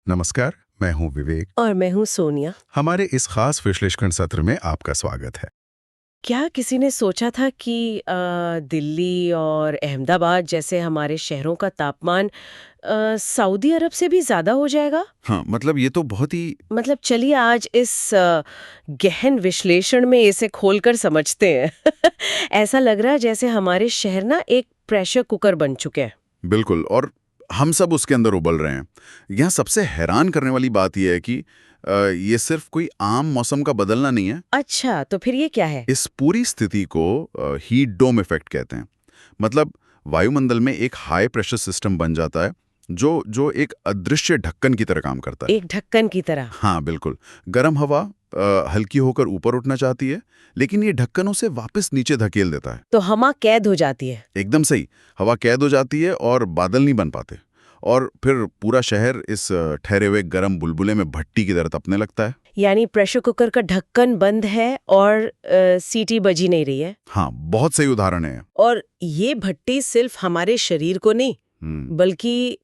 नमस्कार, मैं हूं विवेक और मैं हूँ सोनिया। हमारे इस खास विश्लेषण सत्र में आपका स्वागत है। क्या किसी ने सोचा था कि दिल्ली और अहमदाबाद जैसे हमारे शहरों का तापमान सऊदी अरब से भी ज्यादा हो जाएगा? हाँ, मतलब ये तो बहुत ही मतलब चलिए आज इस गहन विश्लेषण में इसे खोलकर समझते हैं। ऐसा लग रहा है जैसे हमारे शहर ना एक प्रेशर कुकर बन चुके हैं। बिल्कुल, और हम सब उसके अंदर उबल रहे हैं। यहाँ सबसे हैरान करने वाली बात यह है कि ये सिर्फ कोई आम मौसम का बदलना नहीं है। अच्छा, तो फिर ये क्या है? इस पूरी स्थिति को हीट डोम इफेक्ट कहते हैं। मतलब वायुमंडल में एक हाई प्रेशर सिस्टम बन जाता है जो जो एक अदृश्य ढक्कन की तरह काम करता है। एक ढक्कन की तरह। हाँ, बिल्कुल। गर्म हवा हल्की होकर ऊपर उठना चाहती है, लेकिन ये ढक्कन उसे वापस नीचे धकेल देता है। तो हवा कैद हो जाती है। एकदम सही। हवा कैद हो जाती है और बादल नहीं बन पाते, और फिर पूरा शहर इस ठहरे हुए गर्म बुलबुले में भट्टी की तरह तपने लगता है। यानी प्रेशर कुकर का ढक्कन बंद है और सीटी बजी नहीं रही है। हाँ, बहुत सही उदाहरण है। और ये भट्टी सिर्फ हमारे शरीर को नहीं बल्कि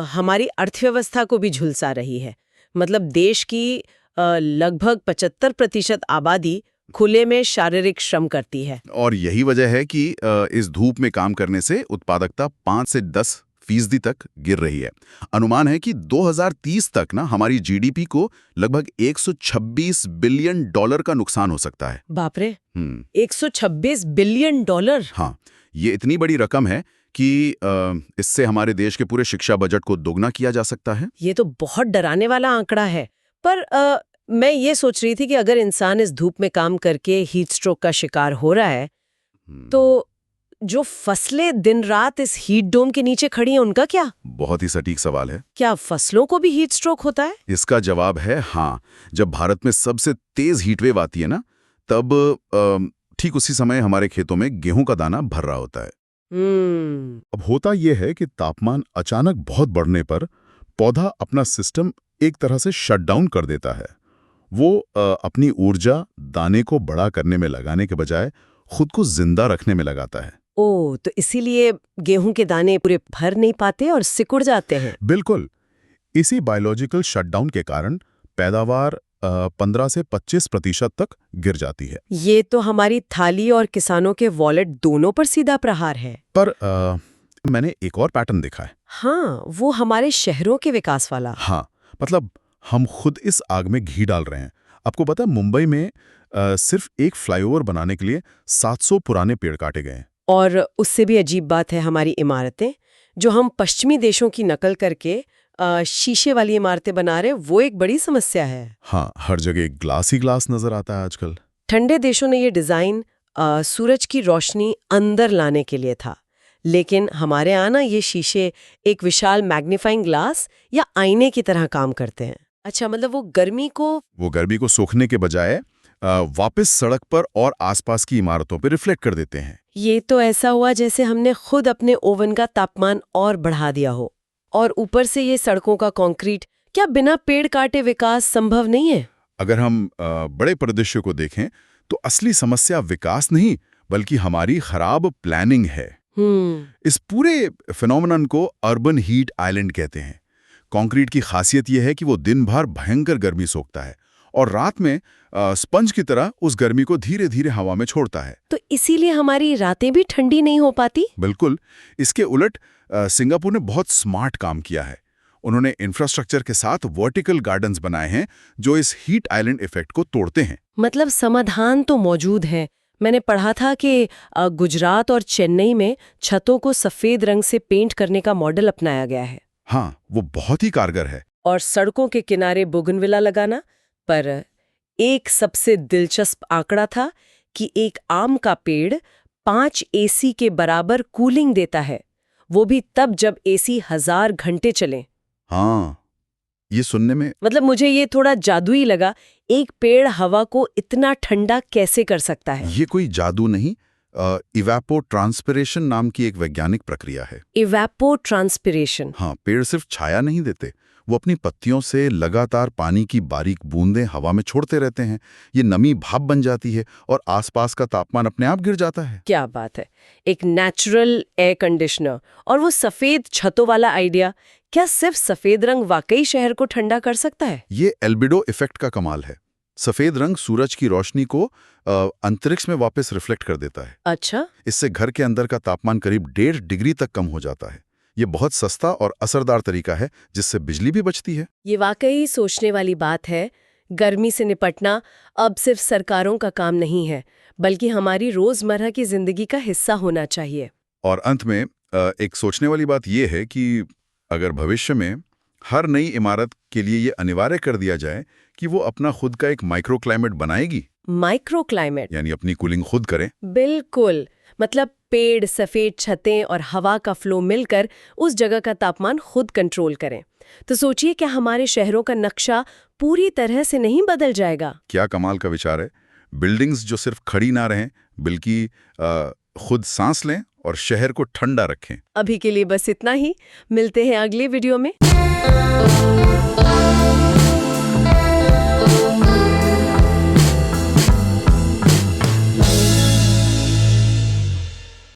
हमारी अर्थव्यवस्था को भी झुलसा रही है। मतलब देश की लगभग 75% आबादी खुले में शारीरिक श्रम करती है। और यही वजह है कि इस धूप में काम करने से उत्पादकता 5 से 10% तक गिर रही है। अनुमान है कि 2030 तक ना हमारी जीडीपी को लगभग 126 बिलियन डॉलर का नुकसान हो सकता है। बाप रे, 126 बिलियन डॉलर। हाँ, ये इतनी बड़ी रकम है कि इससे हमारे देश के पूरे शिक्षा बजट को दोगुना किया जा सकता है। ये तो बहुत डराने वाला आंकड़ा है। पर मैं ये सोच रही थी कि अगर इंसान इस धूप में काम करके हीट स्ट्रोक का शिकार हो रहा है, तो जो फसलें दिन रात इस हीट डोम के नीचे खड़ी हैं उनका क्या? बहुत ही सटीक सवाल है। क्या फसलों को भी हीट स्ट्रोक होता है? इसका जवाब है हाँ। जब भारत में सबसे तेज हीटवेव आती है ना, तब ठीक उसी समय हमारे खेतों में गेहूं का दाना भर रहा होता है। अब होता यह है कि तापमान अचानक बहुत बढ़ने पर पौधा अपना सिस्टम एक तरह से शट डाउन कर देता है। वो अपनी ऊर्जा दाने को बड़ा करने में लगाने के बजाय खुद को जिंदा रखने में लगाता है। ओह, तो इसीलिए गेहूं के दाने पूरे भर नहीं पाते और सिकुड़ जाते हैं। बिल्कुल। इसी बायोलॉजिकल शटडाउन के कारण पैदावार 15 से 25% तक गिर जाती है। ये तो हमारी थाली और किसानों के वॉलेट दोनों पर सीधा प्रहार है। पर मैंने एक और पैटर्न देखा है। हाँ, वो हमारे शहरों के विकास वाला। हाँ, मतलब हम खुद इस आग में घी डाल रहे हैं। आपको पता है मुंबई में सिर्फ एक फ्लाईओवर बनाने के लिए 700 पुराने पेड़ काटे गए हैं। और उससे भी अजीब बात है, हमारी इमारतें जो हम पश्चिमी देशों की नकल करके शीशे वाली इमारतें बना रहे, वो एक बड़ी समस्या है। हाँ, हर जगह ग्लास ही ग्लास नजर आता है आजकल। ठंडे देशों ने ये डिजाइन सूरज की रोशनी अंदर लाने के लिए था, लेकिन हमारे यहाँ ना ये शीशे एक विशाल मैग्नीफाइंग ग्लास या आईने की तरह काम करते हैं। अच्छा, मतलब वो गर्मी को सोखने के बजाय वापस सड़क पर और आसपास की इमारतों पर रिफ्लेक्ट कर देते हैं। ये तो ऐसा हुआ जैसे हमने खुद अपने ओवन का तापमान और बढ़ा दिया हो। और ऊपर से ये सड़कों का कंक्रीट, क्या बिना पेड़ काटे विकास संभव नहीं है? अगर हम बड़े परिदृश्य को देखें तो असली समस्या विकास नहीं बल्कि हमारी खराब प्लानिंग है। इस पूरे फिनोमेनन को अर्बन हीट आइलैंड कहते हैं। कंक्रीट की खासियत यह है कि वो दिन भर भयंकर गर्मी सोखता है और रात में स्पंज की तरह उस गर्मी को धीरे धीरे हवा में छोड़ता है। तो इसीलिए हमारी रातें भी ठंडी नहीं हो पाती? बिल्कुल। इसके उलट सिंगापुर ने बहुत स्मार्ट काम किया है। उन्होंने इंफ्रास्ट्रक्चर के साथ वर्टिकल गार्डन्स बनाए हैं जो इस हीट आइलैंड इफेक्ट को तोड़ते हैं। मतलब समाधान तो मौजूद है। मैंने पढ़ा था कि गुजरात और चेन्नई में छतों को सफेद रंग से पेंट करने का मॉडल अपनाया गया है। हाँ, वो बहुत ही कारगर है। और सड़कों के किनारे बोगनविला लगाना। पर एक सबसे दिलचस्प आंकड़ा था कि एक आम का पेड़ 5 एसी के बराबर कूलिंग देता है, वो भी तब जब एसी 1000 घंटे चले। हाँ, ये सुनने में मतलब मुझे ये थोड़ा जादुई लगा। एक पेड़ हवा को इतना ठंडा कैसे कर सकता है? ये कोई जादू नहीं, इवेपोट्रांसपिरेशन नाम की एक वैज्ञानिक प्रक्रिया है। इवेपोट्रांसपिरेशन? हाँ, पेड़ सिर्फ छाया नहीं देते, वो अपनी पत्तियों से लगातार पानी की बारीक बूंदें हवा में छोड़ते रहते हैं। ये नमी भाप बन जाती है और आसपास का तापमान अपने आप गिर जाता है। क्या बात है, एक नेचुरल एयर कंडीशनर। और वो सफेद छतों वाला आइडिया, क्या सिर्फ सफेद रंग वाकई शहर को ठंडा कर सकता है? ये एल्बिडो इफेक्ट का कमाल है। सफेद रंग सूरज की रोशनी को अंतरिक्ष में वापस रिफ्लेक्ट कर देता है। अच्छा। इससे घर के अंदर का तापमान करीब 1.5 डिग्री तक कम हो जाता है। ये बहुत सस्ता और असरदार तरीका है जिससे बिजली भी बचती है। ये वाकई सोचने वाली बात है। गर्मी से निपटना अब सिर्फ सरकारों का काम नहीं है, बल्कि हमारी रोजमर्रा की जिंदगी का हिस्सा होना चाहिए। और अंत में एक सोचने वाली बात यह है कि अगर भविष्य में हर नई इमारत के लिए ये अनिवार्य कर दिया जाए कि वो अपना खुद का एक माइक्रो क्लाइमेट बनाएगी। माइक्रो क्लाइमेट यानी अपनी कूलिंग खुद करें। बिल्कुल, मतलब पेड़, सफेद छतें और हवा का फ्लो मिलकर उस जगह का तापमान खुद कंट्रोल करें। तो सोचिए, क्या हमारे शहरों का नक्शा पूरी तरह से नहीं बदल जाएगा? क्या कमाल का विचार है। बिल्डिंग्स जो सिर्फ खड़ी ना रहें बल्कि खुद सांस लें और शहर को ठंडा रखें। अभी के लिए बस इतना ही। मिलते हैं अगले वीडियो में।